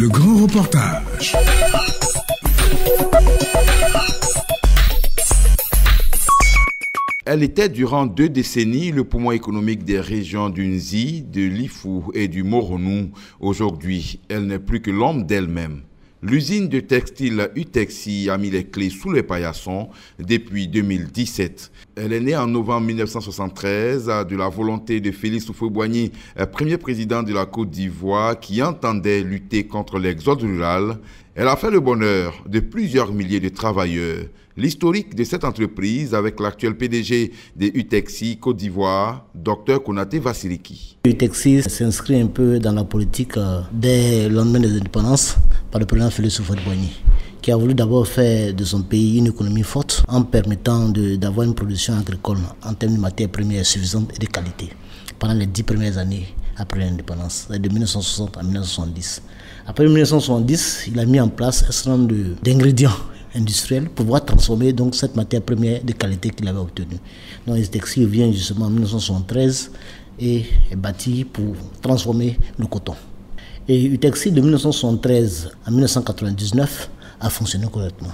Le grand reportage. Elle était durant 2 décennies le poumon économique des régions du Nzi, de l'Ifou et du Moronou. Aujourd'hui, elle n'est plus que l'ombre d'elle-même. L'usine de textile Utexi a mis les clés sous les paillassons depuis 2017. Elle est née en novembre 1973 de la volonté de Félix Houphouët-Boigny, premier président de la Côte d'Ivoire, qui entendait lutter contre l'exode rural. Elle a fait le bonheur de plusieurs milliers de travailleurs. L'historique de cette entreprise avec l'actuel PDG de Utexi Côte d'Ivoire, Dr Konaté Vassiliki. Utexi s'inscrit un peu dans la politique dès le lendemain des indépendances par le président Félix Houphouët-Boigny, qui a voulu d'abord faire de son pays une économie forte en permettant d'avoir une production agricole en termes de matières premières suffisantes et de qualité pendant les 10 premières années après l'indépendance, de 1960 à 1970. Après 1970, il a mis en place un certain nombre d'ingrédients industriels pour pouvoir transformer donc cette matière première de qualité qu'il avait obtenue. Donc Utexi vient justement en 1973 et est bâti pour transformer le coton. Et Utexi de 1973 à 1999 a fonctionné correctement.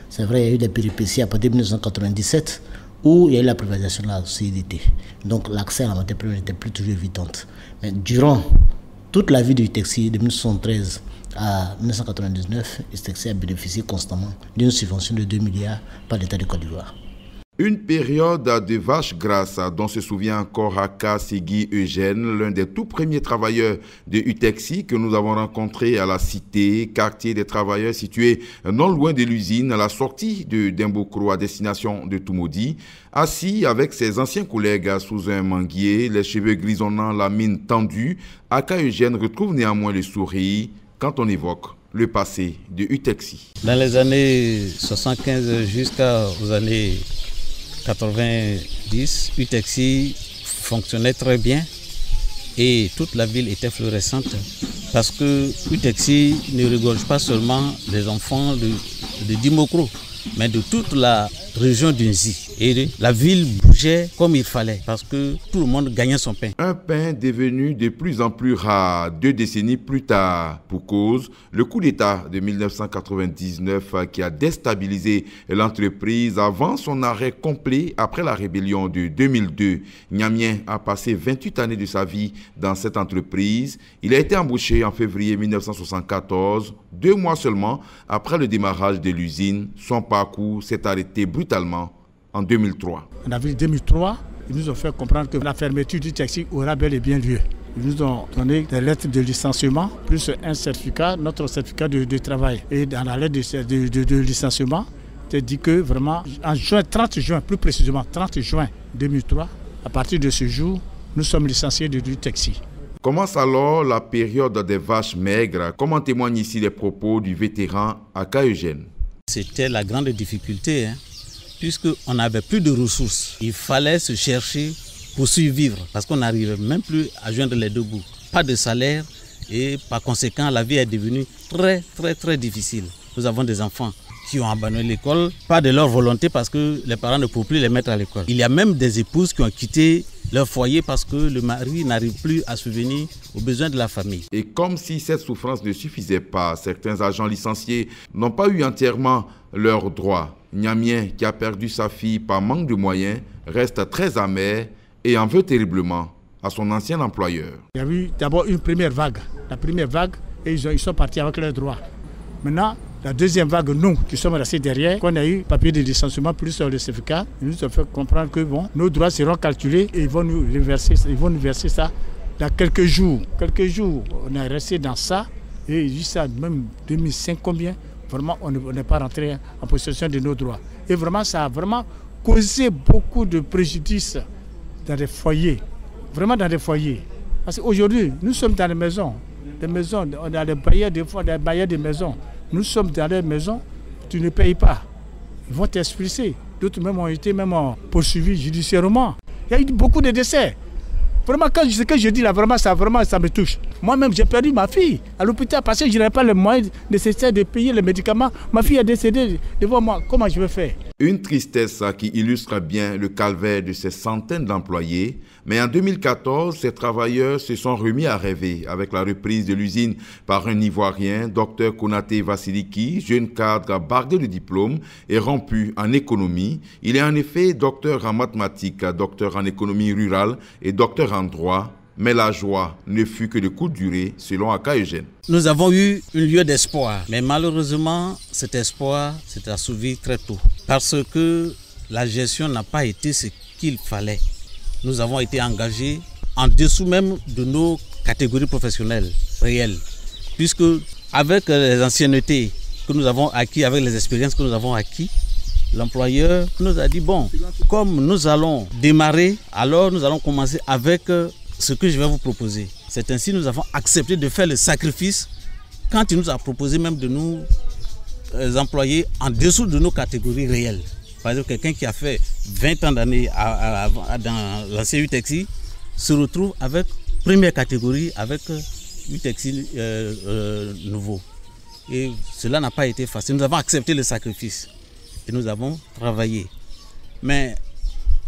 C'est vrai, il y a eu des péripéties à partir de 1997 où il y a eu la privatisation de la CDT. Donc l'accès à la matière première n'était plus toujours évident. Mais durant toute la vie de Utexi, de 1973 à 1999, Utexi a bénéficié constamment d'une subvention de 2 milliards par l'État de Côte d'Ivoire. Une période de vaches grasses dont se souvient encore Aka Segui Eugène, l'un des tout premiers travailleurs de Utexi que nous avons rencontré à la Cité, quartier des travailleurs situé non loin de l'usine, à la sortie de Dimbokro à destination de Toumoudi. Assis avec ses anciens collègues sous un manguier, les cheveux grisonnants, la mine tendue, Aka Eugène retrouve néanmoins le sourire quand on évoque le passé de Utexi. Dans les années 75 jusqu'aux années 90, Utexi fonctionnait très bien et toute la ville était florissante parce que Utexi ne regorge pas seulement des enfants de Dimokro, mais de toute la région du Nzi. Et la ville bougeait comme il fallait parce que tout le monde gagnait son pain. Un pain devenu de plus en plus rare 2 décennies plus tard. Pour cause, le coup d'État de 1999 qui a déstabilisé l'entreprise avant son arrêt complet après la rébellion de 2002. Niamien a passé 28 années de sa vie dans cette entreprise. Il a été embauché en février 1974, 2 mois seulement après le démarrage de l'usine. Son parcours s'est arrêté brutalement en 2003. En avril 2003, ils nous ont fait comprendre que la fermeture du Utexi aura bel et bien lieu. Ils nous ont donné des lettres de licenciement, plus un certificat, notre certificat de travail. Et dans la lettre de licenciement, c'est dit que vraiment, en juin, 30 juin, plus précisément 30 juin 2003, à partir de ce jour, nous sommes licenciés de Utexi. Commence alors la période des vaches maigres, comme en témoignent ici les propos du vétéran Aka Eugène. C'était la grande difficulté, puisqu'on n'avait plus de ressources. Il fallait se chercher pour survivre parce qu'on n'arrivait même plus à joindre les 2 bouts. Pas de salaire et par conséquent la vie est devenue très difficile. Nous avons des enfants qui ont abandonné l'école, pas de leur volonté parce que les parents ne pouvaient plus les mettre à l'école. Il y a même des épouses qui ont quitté leur foyer parce que le mari n'arrive plus à subvenir aux besoins de la famille. Et comme si cette souffrance ne suffisait pas, certains agents licenciés n'ont pas eu entièrement leurs droits. Niamien, qui a perdu sa fille par manque de moyens, reste très amer et en veut terriblement à son ancien employeur. Il y a eu d'abord une première vague. La première vague, et ils sont partis avec leurs droits. Maintenant, la deuxième vague, nous, qui sommes restés derrière, qu'on a eu papier de licenciement plus le certificat, ils nous ont fait comprendre que bon, nos droits seront calculés et ils vont nous verser ça dans quelques jours. Quelques jours, on est resté dans ça et jusqu'à même 2005 combien, vraiment on n'est pas rentré en possession de nos droits. Et vraiment, ça a vraiment causé beaucoup de préjudice dans des foyers, vraiment dans des foyers. Parce qu'aujourd'hui, nous sommes dans les maisons, on a des bailleurs de maisons. Nous sommes dans les maisons, tu ne payes pas. Ils vont t'expulser. D'autres même ont été poursuivis judiciairement. Il y a eu beaucoup de décès. Vraiment, ce que je dis là, vraiment, ça me touche. Moi-même, j'ai perdu ma fille à l'hôpital parce que je n'avais pas les moyens nécessaires de payer les médicaments. Ma fille est décédée devant moi. Comment je vais faire? Une tristesse qui illustre bien le calvaire de ces centaines d'employés. Mais en 2014, ces travailleurs se sont remis à rêver avec la reprise de l'usine par un Ivoirien, Dr Konaté Vassiliki, jeune cadre bardé de diplôme et rompu en économie. Il est en effet docteur en mathématiques, docteur en économie rurale et docteur en droit. Mais la joie ne fut que de courte durée, selon Aka Eugène. Nous avons eu une lieu d'espoir, mais malheureusement, cet espoir s'est assouvi très tôt. Parce que la gestion n'a pas été ce qu'il fallait. Nous avons été engagés en dessous même de nos catégories professionnelles réelles. Puisque avec les anciennetés que nous avons acquises, avec les expériences que nous avons acquises, l'employeur nous a dit, bon, comme nous allons démarrer, alors nous allons commencer avec ce que je vais vous proposer. C'est ainsi que nous avons accepté de faire le sacrifice quand il nous a proposé même de nous employer en dessous de nos catégories réelles. Par exemple, quelqu'un qui a fait 20 ans d'années dans l'ancien UTEXI se retrouve avec première catégorie, avec UTEXI nouveau. Et cela n'a pas été facile. Nous avons accepté le sacrifice et nous avons travaillé. Mais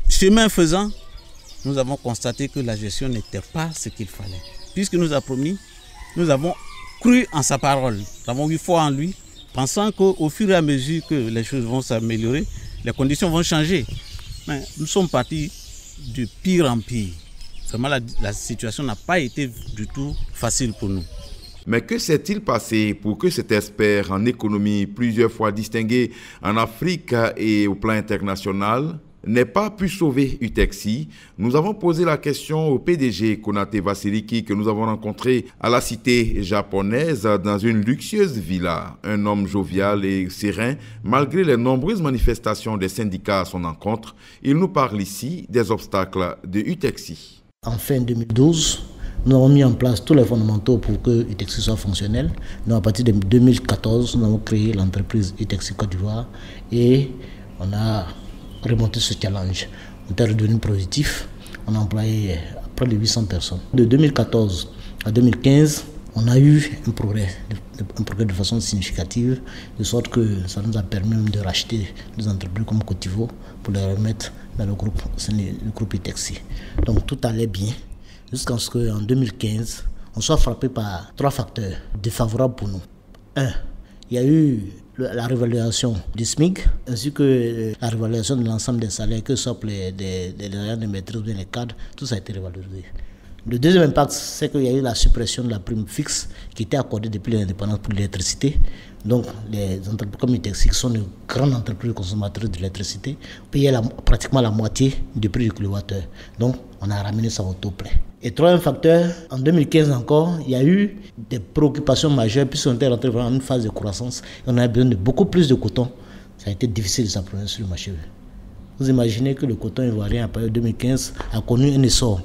chemin faisant, nous avons constaté que la gestion n'était pas ce qu'il fallait. Puisque nous a promis, nous avons cru en sa parole. Nous avons eu foi en lui, pensant qu'au fur et à mesure que les choses vont s'améliorer, les conditions vont changer. Mais nous sommes partis de pire en pire. Vraiment, la situation n'a pas été du tout facile pour nous. Mais que s'est-il passé pour que cet expert en économie, plusieurs fois distingué en Afrique et au plan international, n'ait pas pu sauver UTEXI? Nous avons posé la question au PDG Konaté Vassiliki que nous avons rencontré à la cité japonaise dans une luxueuse villa. Un homme jovial et serein, malgré les nombreuses manifestations des syndicats à son encontre. Il nous parle ici des obstacles de UTEXI. En fin 2012, nous avons mis en place tous les fondamentaux pour que UTEXI soit fonctionnel. Donc à partir de 2014, nous avons créé l'entreprise UTEXI Côte d'Ivoire et on a remonter ce challenge. On est redevenu positif. On a employé près de 800 personnes. De 2014 à 2015, on a eu un progrès de façon significative, de sorte que ça nous a permis de racheter des entreprises comme Cotivo pour les remettre dans le groupe UTEXI. Donc tout allait bien, jusqu'à ce qu'en 2015, on soit frappé par 3 facteurs défavorables pour nous. 1. Il y a eu la réévaluation du SMIC, ainsi que la réévaluation de l'ensemble des salaires, que ce soit pour les agents de maîtrise ou les cadres, tout ça a été réévalué. Le deuxième impact, c'est qu'il y a eu la suppression de la prime fixe qui était accordée depuis l'indépendance pour l'électricité. Donc, les entreprises comme UTEXI, qui sont de grandes entreprises consommatrices d'électricité, payaient pratiquement la moitié du prix du kilowattheure. Donc, on a ramené ça au taux plein. Et troisième facteur, en 2015 encore, il y a eu des préoccupations majeures puisqu'on était rentré dans une phase de croissance et on avait besoin de beaucoup plus de coton. Ça a été difficile de s'approvisionner sur le marché. Vous imaginez que le coton ivoirien, à partir de 2015, a connu un essor,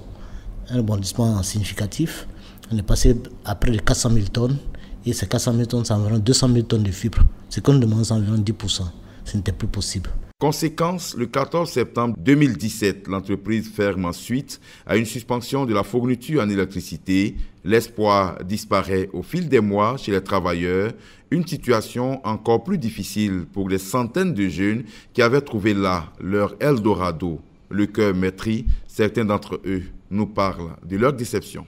un rebondissement significatif. On est passé à près de 400 000 tonnes et ces 400 000 tonnes, c'est environ 200 000 tonnes de fibres. Ce qu'on nous demande, c'est environ 10%. Ce n'était plus possible. Conséquence, le 14 septembre 2017, l'entreprise ferme ensuite à une suspension de la fourniture en électricité. L'espoir disparaît au fil des mois chez les travailleurs. Une situation encore plus difficile pour des centaines de jeunes qui avaient trouvé là leur Eldorado. Le cœur meurtri, certains d'entre eux nous parlent de leur déception.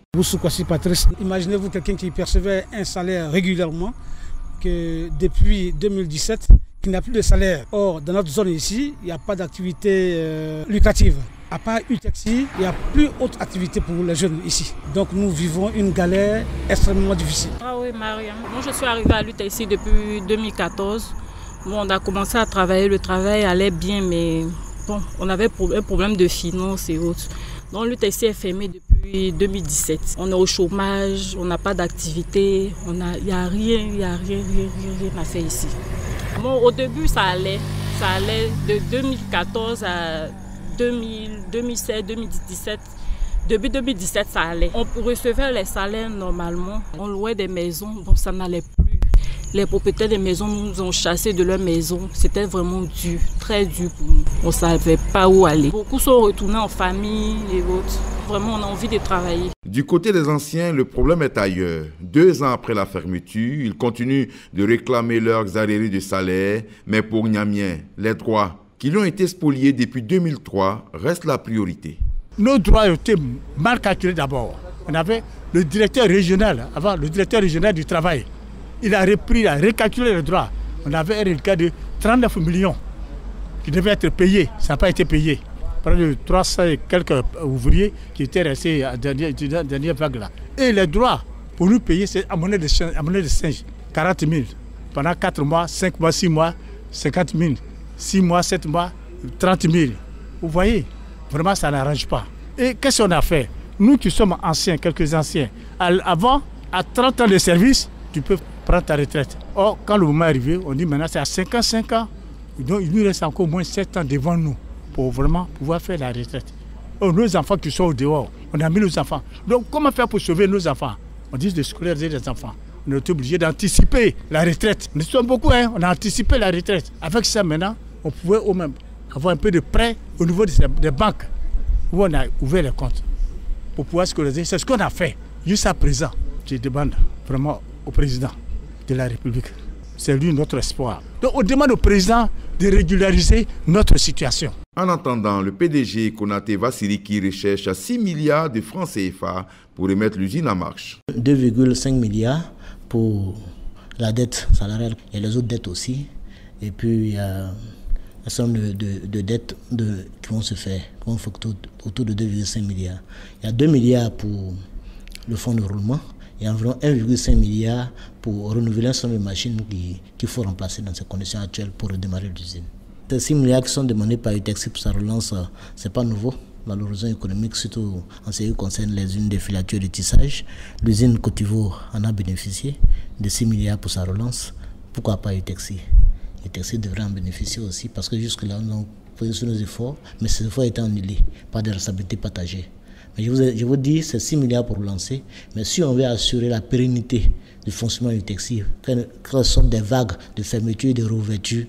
Imaginez-vous quelqu'un qui percevait un salaire régulièrement, que depuis 2017, qui n'a plus de salaire. Or, dans notre zone ici, il n'y a pas d'activité lucrative. À part UTEXI, il n'y a plus autre activité pour les jeunes ici. Donc nous vivons une galère extrêmement difficile. Ah oui, Mariam. Moi, je suis arrivée à l'UTEXI depuis 2014. Bon, on a commencé à travailler, le travail allait bien, mais bon, on avait un problème de finances et autres. Donc l'UTEXI est fermé depuis 2017. On est au chômage, on n'a pas d'activité, il n'y a rien à faire ici. Bon, au début, ça allait de 2014 à 2016, 2017. Depuis 2017, ça allait. On recevait les salaires normalement. On louait des maisons, bon, ça n'allait plus. Les propriétaires des maisons nous ont chassés de leurs maisons. C'était vraiment dur, très dur pour nous. On ne savait pas où aller. Beaucoup sont retournés en famille et autres. Vraiment, on a envie de travailler. Du côté des anciens, le problème est ailleurs. 2 ans après la fermeture, ils continuent de réclamer leurs arriérés de salaire. Mais pour Niamien, les droits qui lui ont été spoliés depuis 2003 restent la priorité. Nos droits ont été mal calculés d'abord. On avait le directeur régional, avant le directeur régional du travail. Il a repris, il a recalculé les droits. On avait un reliquat de 39 millions qui devait être payé. Ça n'a pas été payé. Près de 300 et quelques ouvriers qui étaient restés à la dernière vague là. Et les droits pour nous payer, c'est à monnaie de singe, 40 000. Pendant 4 mois, 5 mois, 6 mois, 50 000. 6 mois, 7 mois, 30 000. Vous voyez, vraiment ça n'arrange pas. Et qu'est-ce qu'on a fait? Nous qui sommes anciens, quelques anciens, avant, à 30 ans de service, tu peux prendre ta retraite. Or, quand le moment est arrivé, on dit maintenant c'est à 55 ans. Donc il nous reste encore au moins 7 ans devant nous pour vraiment pouvoir faire la retraite. Or, nos enfants qui sont au dehors, on a mis nos enfants. Donc comment faire pour sauver nos enfants? On dit de scolariser les enfants. On est obligé d'anticiper la retraite. Nous sommes beaucoup, hein? On a anticipé la retraite. Avec ça maintenant, on pouvait au même avoir un peu de prêt au niveau des banques où on a ouvert les comptes pour pouvoir scolariser. C'est ce qu'on a fait. Jusqu'à présent, je demande vraiment au président de la République. C'est lui notre espoir. Donc on demande au président de régulariser notre situation. En attendant, le PDG Konaté Vassiliki recherche à 6 milliards de francs CFA pour remettre l'usine en marche. 2,5 milliards pour la dette salariale et les autres dettes aussi. Et puis il y a un certain nombre de dettes qui vont se faire, qui vont faire autour de 2,5 milliards. Il y a 2 milliards pour le fonds de roulement. Il y a environ 1,5 milliard pour renouveler un certain nombre de machines qu'il faut remplacer dans ces conditions actuelles pour redémarrer l'usine. Ces 6 milliards qui sont demandés par UTEXI pour sa relance, ce n'est pas nouveau dans l'horizon économique, surtout en ce qui concerne les unes des filatures de tissage. L'usine Côte d'Ivoire en a bénéficié de 6 milliards pour sa relance. Pourquoi pas UTEXI? UTEXI devrait en bénéficier aussi parce que jusque-là, nous avons fait nos efforts, mais ces efforts étaient annulés par des responsabilités partagées. Mais je vous dis, c'est 6 milliards pour relancer, mais si on veut assurer la pérennité du fonctionnement du textile, quand ce sont des vagues de fermeture et de réouverture,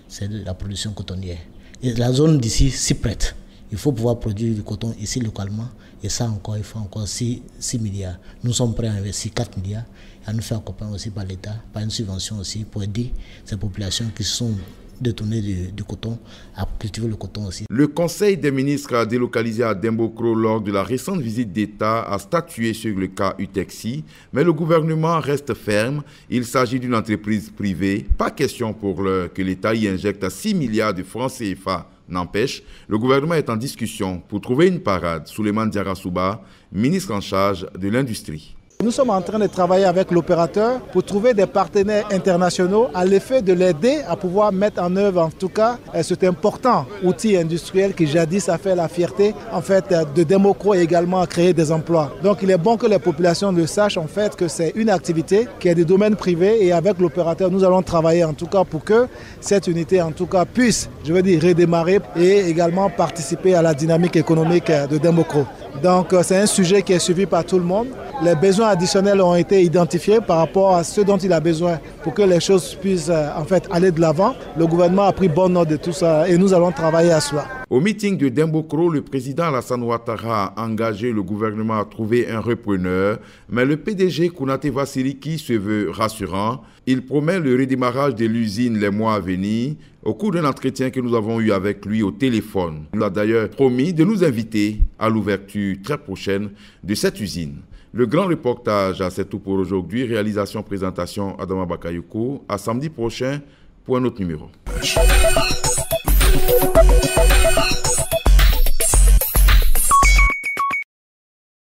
c'est de la production cotonnière. Et la zone d'ici s'y prête. Il faut pouvoir produire du coton ici localement, et ça encore, il faut encore 6 milliards. Nous sommes prêts à investir 4 milliards, et à nous faire accompagner aussi par l'État, par une subvention aussi, pour aider ces populations qui sont détourner du coton, à cultiver le coton aussi. Le Conseil des ministres a délocalisé à Dembokro lors de la récente visite d'État a statué sur le cas UTEXI, mais le gouvernement reste ferme. Il s'agit d'une entreprise privée. Pas question pour que l'État y injecte 6 milliards de francs CFA. N'empêche, le gouvernement est en discussion pour trouver une parade. Souleymane Diarra-Souba, ministre en charge de l'industrie. Nous sommes en train de travailler avec l'opérateur pour trouver des partenaires internationaux à l'effet de l'aider à pouvoir mettre en œuvre en tout cas cet important outil industriel qui jadis a fait la fierté en fait de Dembokro et également à créer des emplois. Donc il est bon que les populations le sachent en fait que c'est une activité qui est du domaine privé et avec l'opérateur nous allons travailler en tout cas pour que cette unité en tout cas puisse, je veux dire, redémarrer et également participer à la dynamique économique de Dembokro. Donc c'est un sujet qui est suivi par tout le monde. Les besoins additionnels ont été identifiés par rapport à ce dont il a besoin pour que les choses puissent en fait aller de l'avant. Le gouvernement a pris bonne note de tout ça et nous allons travailler à cela. Au meeting de Dembokro, le président Alassane Ouattara a engagé le gouvernement à trouver un repreneur, mais le PDG Konaté Vassiliki se veut rassurant. Il promet le redémarrage de l'usine les mois à venir. Au cours d'un entretien que nous avons eu avec lui au téléphone, il a d'ailleurs promis de nous inviter à l'ouverture très prochaine de cette usine. Le grand reportage, c'est tout pour aujourd'hui. Réalisation-présentation Adama Bakayoko. À samedi prochain pour un autre numéro.